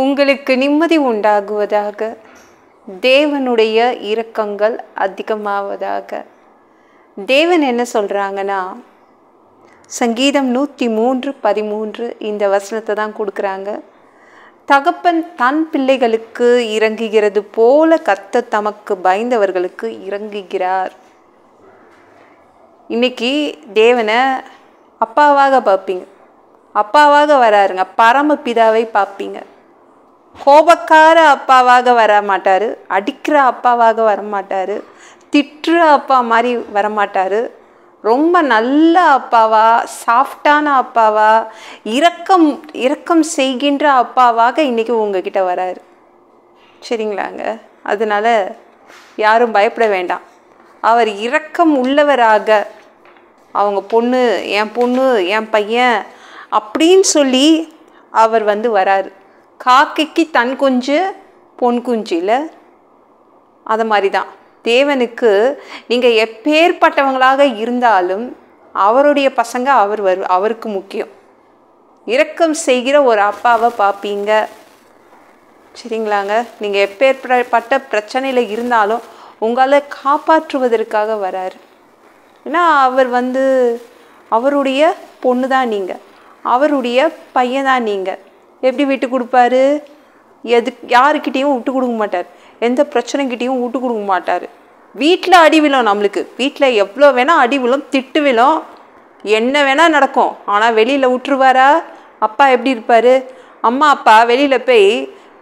உங்களுக்கு நிம்மதி உண்டாகுவதாக. தேவனுடைய இரக்கங்கள் அதிகமாவதாக. தேவன் என்ன சொல்கிறாங்கன்னா, சங்கீதம் 103:13 இந்த வசனத்தை தான் கொடுக்குறாங்க. தகப்பன் தன் பிள்ளைகளுக்கு இறங்குகிறது போல கர்த்தர் தமக்கு பயந்தவர்களுக்கு இறங்குகிறார். இன்னைக்கு தேவனை அப்பாவாக பார்ப்பீங்க. அப்பாவாக வராருங்க. பரமபிதாவை பார்ப்பீங்க. கோபக்கார அப்பாவாக வர மாட்டார். அடிக்கிற அப்பாவாக வரமாட்டார். திட்டுற அப்பா மாதிரி வரமாட்டார். ரொம்ப நல்ல அப்பாவா, சாஃப்டான அப்பாவா, இரக்கம் செய்கின்ற அப்பாவாக இன்றைக்கி உங்ககிட்ட வராரு. சரிங்களாங்க? அதனால் யாரும் பயப்பட வேண்டாம். அவர் இரக்கம் உள்ளவராக, அவங்க பொண்ணு, என் பையன் அப்படின்னு சொல்லி அவர் வராரு. காக்கைக்கு தன் குஞ்சு பொன் குஞ்சு இல்லை, அது மாதிரி தான் தேவனுக்கு நீங்கள் எப்பேற்பட்டவங்களாக இருந்தாலும் அவருடைய பசங்க அவருக்கு முக்கியம். இரக்கம் செய்கிற ஒரு அப்பாவை பார்ப்பீங்க. சரிங்களாங்க? நீங்கள் எப்பேற்பட்ட பிரச்சனையில் இருந்தாலும் உங்களை காப்பாற்றுவதற்காக வராரு. ஏன்னா அவர் அவருடைய பொண்ணு தான் நீங்கள், அவருடைய பையன் தான் நீங்கள். எப்படி விட்டு கொடுப்பாரு? யாருக்கிட்டேயும் விட்டு கொடுக்க மாட்டார். எந்த பிரச்சனைக்கிட்டையும் விட்டு கொடுக்க மாட்டார். வீட்டில் அடி விழும். நம்மளுக்கு வீட்டில் எவ்வளோ வேணால் அடி விழும், திட்டு விழும், என்ன வேணால் நடக்கும். ஆனால் வெளியில் விட்டுருவாரா? அப்பா எப்படி இருப்பார்? அம்மா அப்பா வெளியில் போய்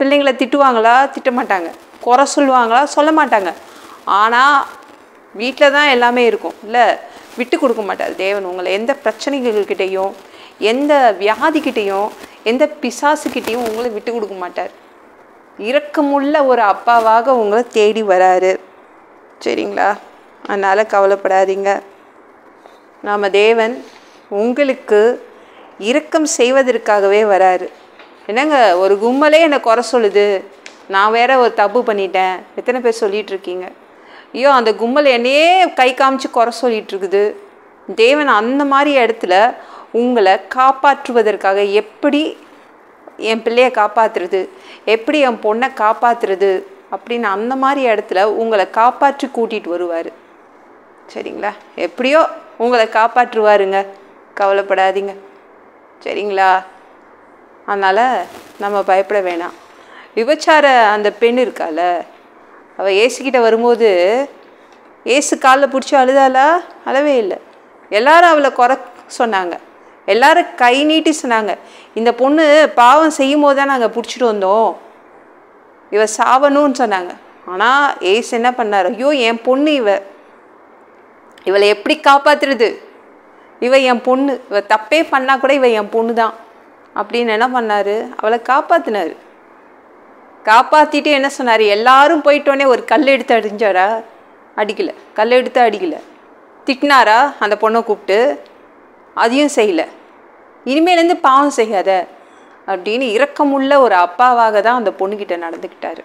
பிள்ளைங்களை திட்டுவாங்களா? திட்ட மாட்டாங்க. குறை சொல்லுவாங்களா? சொல்ல மாட்டாங்க. ஆனால் வீட்டில் தான் எல்லாமே இருக்கும் இல்லை, விட்டு கொடுக்க மாட்டார் தேவன். உங்களை எந்த பிரச்சனைகள்கிட்டையும், எந்த வியாதிக்கிட்டையும், எந்த பிசாசுக்கிட்டையும் உங்களை விட்டு கொடுக்க மாட்டார். இரக்கமுள்ள ஒரு அப்பாவாக உங்களை தேடி வராரு. சரிங்களா? அதனால் கவலைப்படாதீங்க. நாம் தேவன் உங்களுக்கு இரக்கம் செய்வதற்காகவே வராரு. என்னங்க, ஒரு கும்பலே என்னை குறை சொல்லுது, நான் வேற ஒரு தப்பு பண்ணிட்டேன், எத்தனை பேர் சொல்லிகிட்ருக்கீங்க? ஐயோ, அந்த கும்பல் என்னையே கை காமிச்சு குறை சொல்லிகிட்ருக்குது. தேவன் அந்த மாதிரி இடத்துல உங்களை காப்பாற்றுவதற்காக, எப்படி என் பிள்ளையை காப்பாற்றுறது, எப்படி என் பொண்ணை காப்பாற்றுறது அப்படின்னு அந்த மாதிரி இடத்துல உங்களை காப்பாற்றி கூட்டிகிட்டு வருவார். சரிங்களா? எப்படியோ உங்களை காப்பாற்றுவாருங்க. கவலைப்படாதீங்க. சரிங்களா? அதனால் நம்ம பயப்பட வேணாம். விபச்சார அந்த பெண் இருக்கால, அவள் ஏசுக்கிட்ட வரும்போது ஏசு காலில் பிடிச்சி அழுதாளா? அழவே இல்லை. எல்லாரும் அவளை குறை சொன்னாங்க. எல்லாரும் கை நீட்டி சொன்னாங்க, இந்த பொண்ணு பாவம் செய்யும் போது தான் நாங்கள் பிடிச்சிட்டு வந்தோம், இவ சாவணும்னு சொன்னாங்க. ஆனால் ஏசு என்ன பண்ணார்? ஐயோ, என் பொண்ணு, இவளை எப்படி காப்பாற்றுறது? இவ என் பொண்ணு, இவ தப்பே பண்ணால் கூட இவ என் பொண்ணு தான் அப்படின்னு என்ன பண்ணார்? அவளை காப்பாற்றினார். காப்பாற்றிட்டு என்ன சொன்னார்? எல்லாரும் போயிட்டோன்னே ஒரு கல் எடுத்து அடிஞ்சாரா? அடிக்கலை. கல் எடுத்து அடிக்கலை. திட்டினாரா அந்த பொண்ணை கூப்பிட்டு? அதையும் செய்யலை. இனிமேலேருந்து பாவம் செய்யாத அப்படின்னு இரக்கமுள்ள ஒரு அப்பாவாக தான் அந்த பொண்ணுக்கிட்ட நடந்துக்கிட்டார்.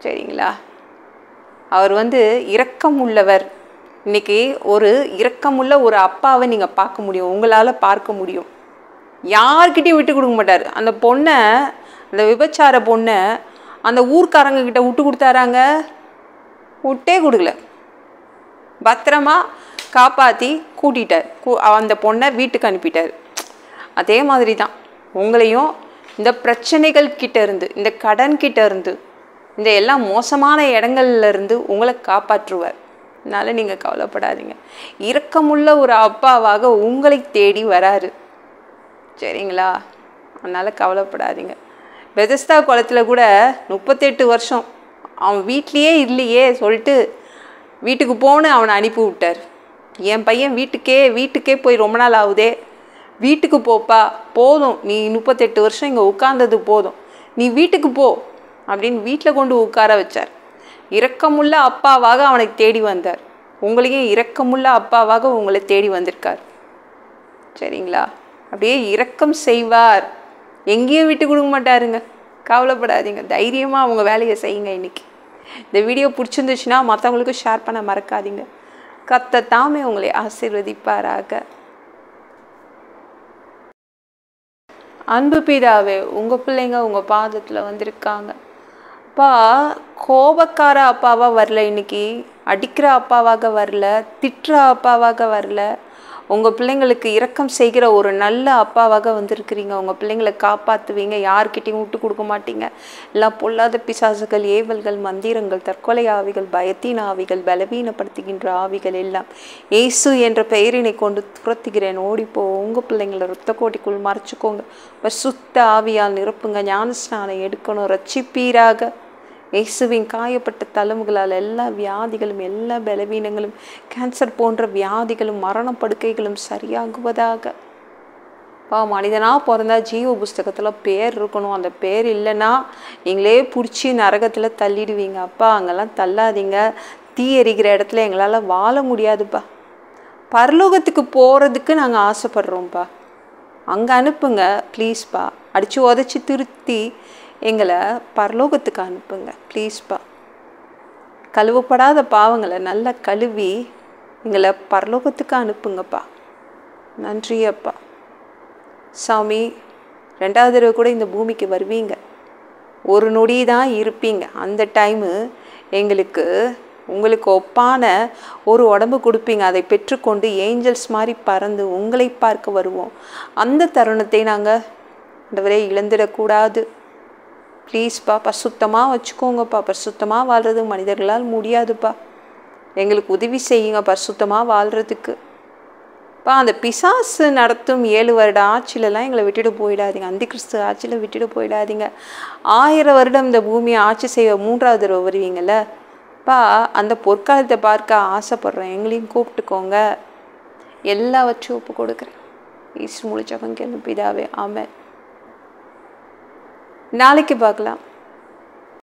சரிங்களா? அவர் இரக்கம் உள்ளவர். இன்றைக்கி ஒரு இரக்கமுள்ள ஒரு அப்பாவை நீங்கள் பார்க்க முடியும், உங்களால் பார்க்க முடியும். யார்கிட்டையும் விட்டு கொடுக்க மாட்டார். அந்த பொண்ணை, அந்த விபச்சார பொண்ணை அந்த ஊர்க்காரங்கக்கிட்ட விட்டு கொடுத்தாராங்க? விட்டே கொடுக்கல. பத்திரமா காப்பாற்றி கூட்டிட்டார். அந்த பொண்ணை வீட்டுக்கு அனுப்பிட்டார். அதே மாதிரி தான் உங்களையும் இந்த பிரச்சனைகள் கிட்ட இருந்து, இந்த கடன் கிட்ட இருந்து, இந்த எல்லாம் மோசமான இடங்கள்லேருந்து உங்களை காப்பாற்றுவார். அதனால் நீங்கள் கவலைப்படாதீங்க. இரக்கமுள்ள ஒரு அப்பாவாக உங்களை தேடி வராரு. சரிங்களா? அதனால் கவலைப்படாதீங்க. பெதஸ்தா குளத்தில் கூட 38 வருஷம் அவன் வீட்லேயே இல்லையே சொல்லிட்டு வீட்டுக்கு போன்னு அவனை அனுப்பி விட்டார். என் பையன் வீட்டுக்கே போய் ரொம்ப நாள் ஆகுதே, வீட்டுக்கு போப்பா, போதும், நீ 38 வருஷம் இங்கே உட்கார்ந்தது போதும், நீ வீட்டுக்கு போ அப்படின்னு வீட்டில் கொண்டு உட்கார வச்சார். இரக்கமுள்ள அப்பாவாக அவனை தேடி வந்தார். உங்களையும் இரக்கமுள்ள அப்பாவாக உங்களை தேடி வந்திருக்கார். சரிங்களா? அப்படியே இரக்கம் செய்வார். எங்கேயும் விட்டு கொடுக்க மாட்டாருங்க. கவலைப்படாதீங்க. தைரியமாக அவங்க வேலையை செய்யுங்க. இன்றைக்கி இந்த வீடியோ பிடிச்சிருந்துச்சுன்னா மற்றவங்களுக்கும் ஷேர் பண்ண மறக்காதீங்க. கர்த்தர் தாமே உங்களை ஆசீர்வதிப்பாராக. அன்பு பிதாவே, உங்கள் பிள்ளைங்க உங்கள் பாதத்தில் வந்திருக்காங்க. அப்பா, கோபக்கார அப்பாவாக வரல, இன்னைக்கு அடிக்கிற அப்பாவாக வரல, திட்டுற அப்பாவாக வரல, உங்கள் பிள்ளைங்களுக்கு இரக்கம் செய்கிற ஒரு நல்ல அப்பாவாக வந்திருக்கிறீங்க. உங்கள் பிள்ளைங்களை காப்பாற்றுவீங்க, யார்கிட்டையும் விட்டு கொடுக்க மாட்டீங்க. எல்லாம் பொல்லாத பிசாசுகள், ஏவல்கள், மந்திரங்கள், தற்கொலை ஆவிகள், பயத்தின் ஆவிகள், பலவீனப்படுத்துகின்ற ஆவிகள் எல்லாம் இயேசு என்ற பெயரினை கொண்டு துரத்துகிறேன். ஓடிப்போ. உங்கள் பிள்ளைங்களை இரத்த கோட்டிக்குள் மறைச்சிக்கோங்க. சுத்த ஆவியால் நிரப்புங்க. ஞானஸ்நானம் எடுக்கணும். ரட்சிப்பீராக. இயேசுவின் காயப்பட்ட தழும்புகளால் எல்லா வியாதிகளும், எல்லா பலவீனங்களும், கேன்சர் போன்ற வியாதிகளும், மரணப்படுக்கைகளும் சரியாகுவதாக. மனிதனாக பிறந்தா ஜீவ புஸ்தகத்தில் பேர் இருக்கணும். அந்த பேர் இல்லைன்னா எங்களே பிடிச்சி நரகத்தில் தள்ளிடுவீங்க. அப்பா, அங்கெல்லாம் தள்ளாதீங்க. தீ எரிகிற இடத்துல எங்களால் வாழ முடியாதுப்பா. பரலோகத்துக்கு போகிறதுக்கு நாங்கள் ஆசைப்படுறோம்ப்பா. அங்கே அனுப்புங்க ப்ளீஸ்ப்பா. அடித்து உதச்சி திருத்தி எங்களை பரலோகத்துக்கு அனுப்புங்க ப்ளீஸ்ப்பா. கழுவப்படாத பாவங்களை நல்லா கழுவி எங்களை பரலோகத்துக்கு அனுப்புங்கப்பா. நன்றி அப்பா. சாமி, 2வது தடவை கூட இந்த பூமிக்கு வருவீங்க. ஒரு நொடி தான் இருப்பீங்க. அந்த டைமு எங்களுக்கு உங்களுக்கு ஒப்பான ஒரு உடம்பு கொடுப்பீங்க. அதை பெற்றுக்கொண்டு ஏஞ்சல்ஸ் மாதிரி பறந்து உங்களை பார்க்க வருவோம். அந்த தருணத்தை நாங்கள் ஆண்டவரே இழந்துடக்கூடாது. ப்ளீஸ்ப்பா. பரிசுத்தமாக வச்சுக்கோங்கப்பா. பரிசுத்தமாக வாழ்கிறது மனிதர்களால் முடியாதுப்பா. எங்களுக்கு உதவி செய்யுங்க பரிசுத்தமாக வாழ்கிறதுக்கு. அந்த பிசாசு நடத்தும் 7 வருட ஆட்சியிலலாம் எங்களை விட்டுட்டு போயிடாதீங்க. அந்தி கிறிஸ்து ஆட்சியில் விட்டுட்டு போயிடாதீங்க. 1000 வருடம் இந்த பூமியை ஆட்சி செய்ய 3வது தடவை வருவீங்கள்ல. அந்த பொற்காலத்தை பார்க்க ஆசைப்படுறோம். எங்களையும் கூப்பிட்டுக்கோங்க. எல்லாவற்றையும் ஒப்பு கொடுக்குறேன். ஈஸ்ட் முழிச்சவங்க பிதாவே. ஆமென். நாளைக்கு பார்க்கலாம்.